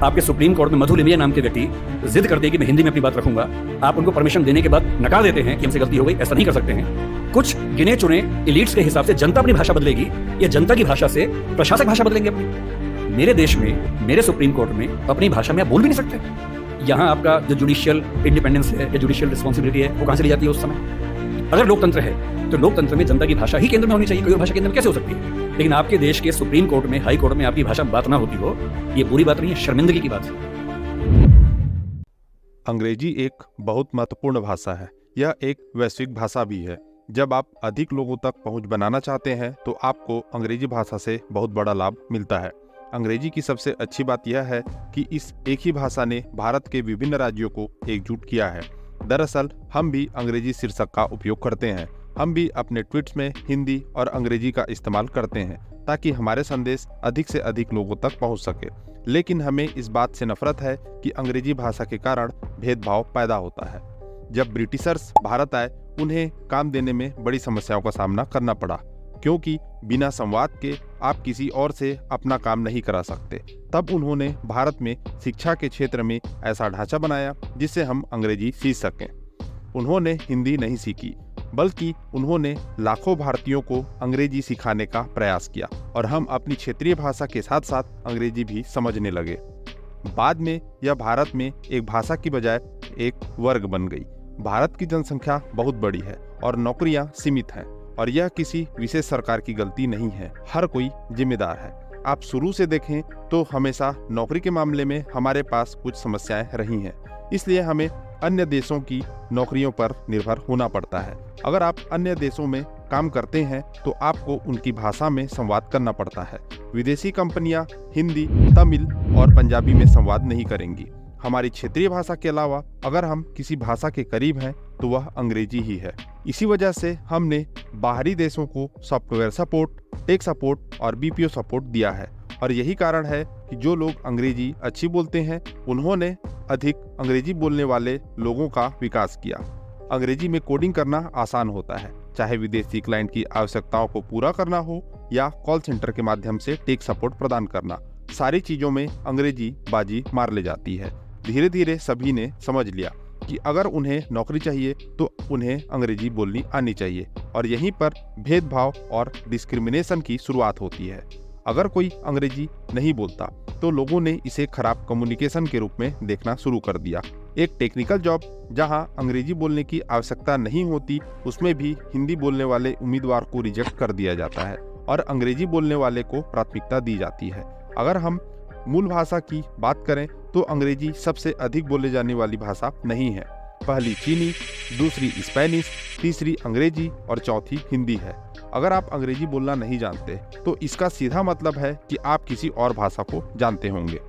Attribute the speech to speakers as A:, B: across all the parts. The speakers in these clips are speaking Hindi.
A: आपके सुप्रीम कोर्ट में मधु लिमिया नाम के व्यक्ति जिद करते हैं कि मैं हिंदी में अपनी बात रखूंगा, आप उनको परमिशन देने के बाद नकार देते हैं कि हमसे गलती हो गई, ऐसा नहीं कर सकते हैं। कुछ गिने चुने एलिट्स के हिसाब से जनता अपनी भाषा बदलेगी या जनता की भाषा से प्रशासक भाषा बदलेंगे अपनी। मेरे देश में, मेरे सुप्रीम कोर्ट में अपनी भाषा में आप बोल भी नहीं सकते। यहाँ आपका जो जुडिशियल इंडिपेंडेंस है या जुडिशियल रिस्पॉन्सिबिलिटी है वो कहाँ से ली जाती है उस समय? अगर लोकतंत्र है तो लोकतंत्र में जनता की भाषा ही केंद्र में होनी चाहिए, कोई और भाषा केंद्र में कैसे हो सकती है? लेकिन आपके देश के सुप्रीम कोर्ट में, हाई कोर्ट में आपकी भाषा बात ना होती हो, ये बुरी बात नहीं है, शर्मिंदगी की बात है।
B: अंग्रेजी एक बहुत महत्वपूर्ण भाषा है। यह एक वैश्विक भाषा भी है। जब आप अधिक लोगों तक पहुंच बनाना चाहते हैं तो आपको अंग्रेजी भाषा से बहुत बड़ा लाभ मिलता है। अंग्रेजी की सबसे अच्छी बात यह है कि इस एक ही भाषा ने भारत के विभिन्न राज्यों को एकजुट किया है। दरअसल हम भी अंग्रेजी शीर्षक का उपयोग करते हैं। हम भी अपने ट्वीट्स में हिंदी और अंग्रेजी का इस्तेमाल करते हैं ताकि हमारे संदेश अधिक से अधिक लोगों तक पहुंच सके। लेकिन हमें इस बात से नफरत है कि अंग्रेजी भाषा के कारण भेदभाव पैदा होता है। जब ब्रिटिशर्स भारत आए, उन्हें काम देने में बड़ी समस्याओं का सामना करना पड़ा, क्योंकि बिना संवाद के आप किसी और से अपना काम नहीं करा सकते। तब उन्होंने भारत में शिक्षा के क्षेत्र में ऐसा ढांचा बनाया जिससे हम अंग्रेजी सीख सकें। उन्होंने हिंदी नहीं सीखी, बल्कि उन्होंने लाखों भारतीयों को अंग्रेजी सिखाने का प्रयास किया और हम अपनी क्षेत्रीय भाषा के साथ साथ अंग्रेजी भी समझने लगे। बाद में यह भारत में एक भाषा की बजाय एक वर्ग बन गई। भारत की जनसंख्या बहुत बड़ी है और नौकरियां सीमित हैं, और यह किसी विशेष सरकार की गलती नहीं है, हर कोई जिम्मेदार है। आप शुरू से देखें तो हमेशा नौकरी के मामले में हमारे पास कुछ समस्याएं रही हैं, इसलिए हमें अन्य देशों की नौकरियों पर निर्भर होना पड़ता है। अगर आप अन्य देशों में काम करते हैं तो आपको उनकी भाषा में संवाद करना पड़ता है। विदेशी कंपनियां हिंदी, तमिल और पंजाबी में संवाद नहीं करेंगी। हमारी क्षेत्रीय भाषा के अलावा अगर हम किसी भाषा के करीब हैं तो वह अंग्रेजी ही है। इसी वजह से हमने बाहरी देशों को सॉफ्टवेयर सपोर्ट, टेक सपोर्ट और बीपीओ सपोर्ट दिया है, और यही कारण है कि जो लोग अंग्रेजी अच्छी बोलते हैं उन्होंने अधिक अंग्रेजी बोलने वाले लोगों का विकास किया। अंग्रेजी में कोडिंग करना आसान होता है, चाहे विदेशी क्लाइंट की आवश्यकताओं को पूरा करना हो या कॉल सेंटर के माध्यम से टेक सपोर्ट प्रदान करना। सारी चीजों में अंग्रेजी बाजी मार ले जाती है। धीरे धीरे सभी ने समझ लिया कि अगर उन्हें नौकरी चाहिए तो उन्हें अंग्रेजी बोलनी आनी चाहिए, और यहीं पर भेदभाव और डिस्क्रिमिनेशन की शुरुआत होती है। अगर कोई अंग्रेजी नहीं बोलता तो लोगों ने इसे खराब कम्युनिकेशन के रूप में देखना शुरू कर दिया। एक टेक्निकल जॉब जहां अंग्रेजी बोलने की आवश्यकता नहीं होती, उसमें भी हिंदी बोलने वाले उम्मीदवार को रिजेक्ट कर दिया जाता है और अंग्रेजी बोलने वाले को प्राथमिकता दी जाती है। अगर हम मूल भाषा की बात करें तो अंग्रेजी सबसे अधिक बोले जाने वाली भाषा नहीं है। पहली चीनी, दूसरी स्पेनिश, तीसरी अंग्रेजी और चौथी हिंदी है। अगर आप अंग्रेजी बोलना नहीं जानते तो इसका सीधा मतलब है कि आप किसी और भाषा को जानते होंगे।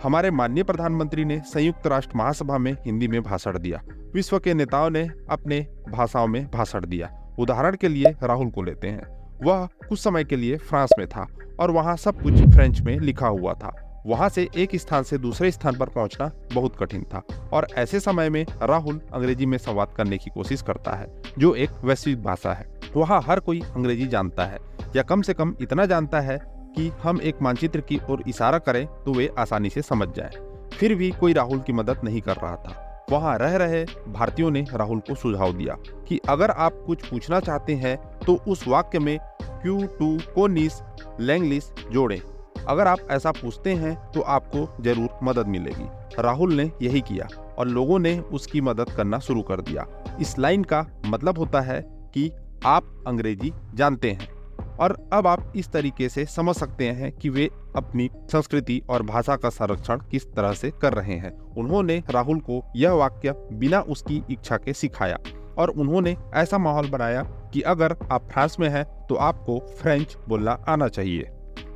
B: हमारे माननीय प्रधानमंत्री ने संयुक्त राष्ट्र महासभा में हिंदी में भाषण दिया। विश्व के नेताओं ने अपने भाषाओं में भाषण दिया। उदाहरण के लिए राहुल को लेते हैं। वह कुछ समय के लिए फ्रांस में था और वहाँ सब कुछ फ्रेंच में लिखा हुआ था। वहाँ से एक स्थान से दूसरे स्थान पर पहुँचना बहुत कठिन था, और ऐसे समय में राहुल अंग्रेजी में संवाद करने की कोशिश करता है, जो एक वैश्विक भाषा है। वहाँ हर कोई अंग्रेजी जानता है, या कम से कम इतना जानता है कि हम एक मानचित्र की ओर इशारा करें तो वे आसानी से समझ जाएं। फिर भी कोई राहुल की मदद नहीं कर रहा था। वहाँ रह रहे भारतीयों ने राहुल को सुझाव दिया कि अगर आप कुछ पूछना चाहते हैं तो उस वाक्य में क्यू टू कोनिस लैंग्लिश जोड़ें। अगर आप ऐसा पूछते हैं तो आपको जरूर मदद मिलेगी। राहुल ने यही किया और लोगों ने उसकी मदद करना शुरू कर दिया। इस लाइन का मतलब होता है कि आप अंग्रेजी जानते हैं, और अब आप इस तरीके से समझ सकते हैं कि वे अपनी संस्कृति और भाषा का संरक्षण किस तरह से कर रहे हैं। उन्होंने राहुल को यह वाक्य बिना उसकी इच्छा के सिखाया, और उन्होंने ऐसा माहौल बनाया कि अगर आप फ्रांस में हैं तो आपको फ्रेंच बोलना आना चाहिए।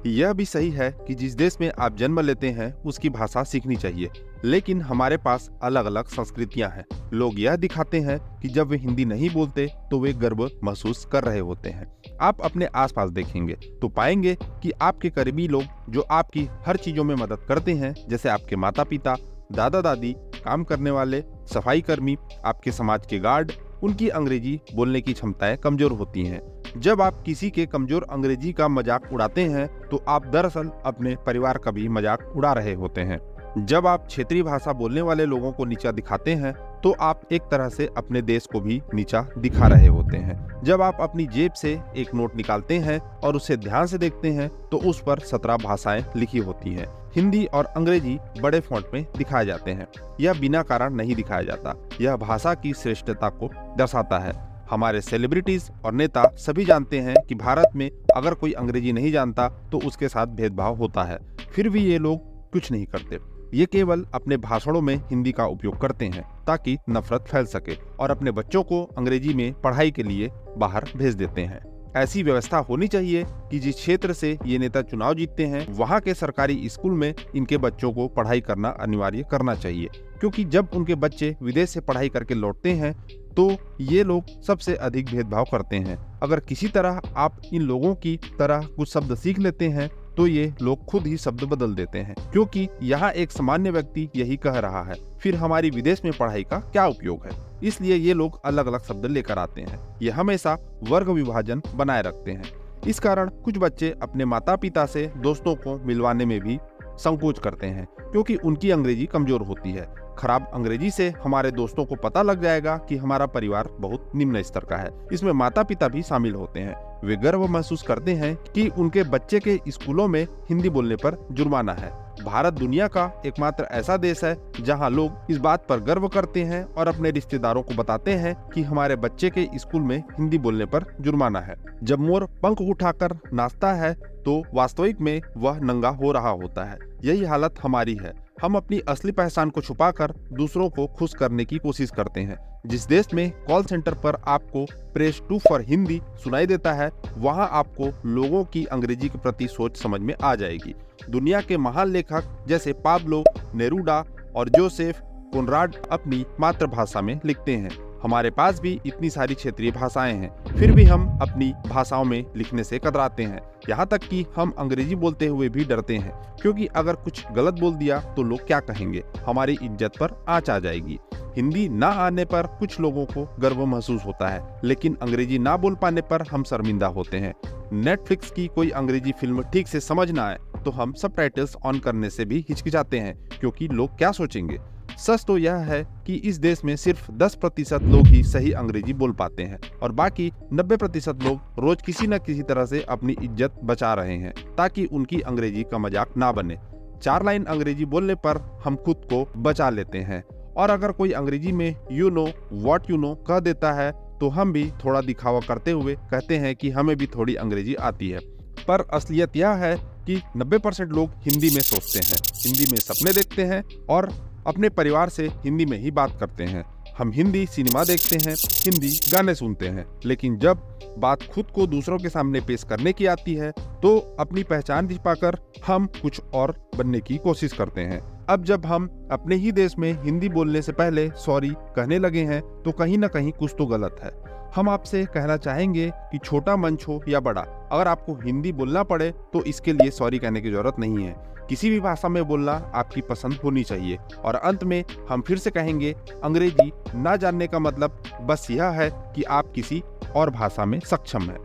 B: यह भी सही है कि जिस देश में आप जन्म लेते हैं उसकी भाषा सीखनी चाहिए, लेकिन हमारे पास अलग अलग संस्कृतियां हैं। लोग यह दिखाते हैं कि जब वे हिंदी नहीं बोलते तो वे गर्व महसूस कर रहे होते हैं। आप अपने आसपास देखेंगे तो पाएंगे कि आपके करीबी लोग जो आपकी हर चीजों में मदद करते हैं, जैसे आपके माता पिता, दादा दादी, काम करने वाले, सफाई कर्मी, आपके समाज के गार्ड, उनकी अंग्रेजी बोलने की क्षमताएं कमजोर होती हैं। जब आप किसी के कमजोर अंग्रेजी का मजाक उड़ाते हैं तो आप दरअसल अपने परिवार का भी मजाक उड़ा रहे होते हैं। जब आप क्षेत्रीय भाषा बोलने वाले लोगों को नीचा दिखाते हैं तो आप एक तरह से अपने देश को भी नीचा दिखा रहे होते हैं। जब आप अपनी जेब से एक नोट निकालते हैं और उसे ध्यान से देखते हैं तो उस पर 17 भाषाएं लिखी होती हैं। हिंदी और अंग्रेजी बड़े फॉन्ट में दिखाए जाते हैं। यह बिना कारण नहीं दिखाया जाता, यह भाषा की श्रेष्ठता को दर्शाता है। हमारे सेलिब्रिटीज और नेता सभी जानते हैं कि भारत में अगर कोई अंग्रेजी नहीं जानता तो उसके साथ भेदभाव होता है, फिर भी ये लोग कुछ नहीं करते। ये केवल अपने भाषणों में हिंदी का उपयोग करते हैं ताकि नफरत फैल सके और अपने बच्चों को अंग्रेजी में पढ़ाई के लिए बाहर भेज देते हैं। ऐसी व्यवस्था होनी चाहिए कि जिस क्षेत्र से ये नेता चुनाव जीतते हैं वहाँ के सरकारी स्कूल में इनके बच्चों को पढ़ाई करना अनिवार्य करना चाहिए, क्योंकि जब उनके बच्चे विदेश से पढ़ाई करके लौटते हैं तो ये लोग सबसे अधिक भेदभाव करते हैं। अगर किसी तरह आप इन लोगों की तरह कुछ शब्द सीख लेते हैं तो ये लोग खुद ही शब्द बदल देते हैं, क्योंकि यहाँ एक सामान्य व्यक्ति यही कह रहा है, फिर हमारी विदेश में पढ़ाई का क्या उपयोग है। इसलिए ये लोग अलग अलग शब्द लेकर आते हैं। ये हमेशा वर्ग विभाजन बनाए रखते हैं। इस कारण कुछ बच्चे अपने माता पिता से दोस्तों को मिलवाने में भी संकोच करते हैं, क्योंकि उनकी अंग्रेजी कमजोर होती है। खराब अंग्रेजी से हमारे दोस्तों को पता लग जाएगा कि हमारा परिवार बहुत निम्न स्तर का है। इसमें माता पिता भी शामिल होते हैं। वे गर्व महसूस करते हैं कि उनके बच्चे के स्कूलों में हिंदी बोलने पर जुर्माना है। भारत दुनिया का एकमात्र ऐसा देश है जहां लोग इस बात पर गर्व करते हैं और अपने रिश्तेदारों को बताते हैं कि हमारे बच्चे के स्कूल में हिंदी बोलने पर जुर्माना है। जब मोर पंख उठाकर नाचता है तो वास्तविक में वह नंगा हो रहा होता है। यही हालत हमारी है। हम अपनी असली पहचान को छुपाकर दूसरों को खुश करने की कोशिश करते हैं। जिस देश में कॉल सेंटर पर आपको प्रेस 2 फॉर हिंदी सुनाई देता है, वहां आपको लोगों की अंग्रेजी के प्रति सोच समझ में आ जाएगी। दुनिया के महान लेखक जैसे पाब्लो नेरूडा और जोसेफ कोनराड अपनी मातृभाषा में लिखते हैं। हमारे पास भी इतनी सारी क्षेत्रीय भाषाएं हैं, फिर भी हम अपनी भाषाओं में लिखने से कतराते हैं। यहाँ तक कि हम अंग्रेजी बोलते हुए भी डरते हैं, क्योंकि अगर कुछ गलत बोल दिया तो लोग क्या कहेंगे, हमारी इज्जत पर आंच आ जाएगी। हिंदी ना आने पर कुछ लोगों को गर्व महसूस होता है, लेकिन अंग्रेजी ना बोल पाने पर हम शर्मिंदा होते हैं। नेटफ्लिक्स की कोई अंग्रेजी फिल्म ठीक से समझ ना आए तो हम सबटाइटल्स ऑन करने से भी हिचकिचाते हैं, क्योंकि लोग क्या सोचेंगे। सच तो यह है कि इस देश में सिर्फ 10% लोग ही सही अंग्रेजी बोल पाते हैं और बाकी 90% लोग रोज किसी न किसी तरह से अपनी इज्जत बचा रहे हैं ताकि उनकी अंग्रेजी का मजाक ना बने। 4 लाइन अंग्रेजी बोलने पर हम खुद को बचा लेते हैं, और अगर कोई अंग्रेजी में you know what you know कह देता है तो हम भी थोड़ा दिखावा करते हुए कहते हैं कि हमें भी थोड़ी अंग्रेजी आती है। पर असलियत यह है कि 90% लोग हिंदी में सोचते हैं, हिंदी में सपने देखते हैं और अपने परिवार से हिंदी में ही बात करते हैं। हम हिंदी सिनेमा देखते हैं, हिंदी गाने सुनते हैं, लेकिन जब बात खुद को दूसरों के सामने पेश करने की आती है तो अपनी पहचान छिपाकर हम कुछ और बनने की कोशिश करते हैं। अब जब हम अपने ही देश में हिंदी बोलने से पहले सॉरी कहने लगे हैं तो कहीं ना कहीं कुछ तो गलत है। हम आपसे कहना चाहेंगे कि छोटा मंच हो या बड़ा, अगर आपको हिंदी बोलना पड़े तो इसके लिए सॉरी कहने की जरूरत नहीं है। किसी भी भाषा में बोलना आपकी पसंद होनी चाहिए। और अंत में हम फिर से कहेंगे, अंग्रेजी ना जानने का मतलब बस यह है कि आप किसी और भाषा में सक्षम हैं।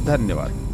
B: धन्यवाद।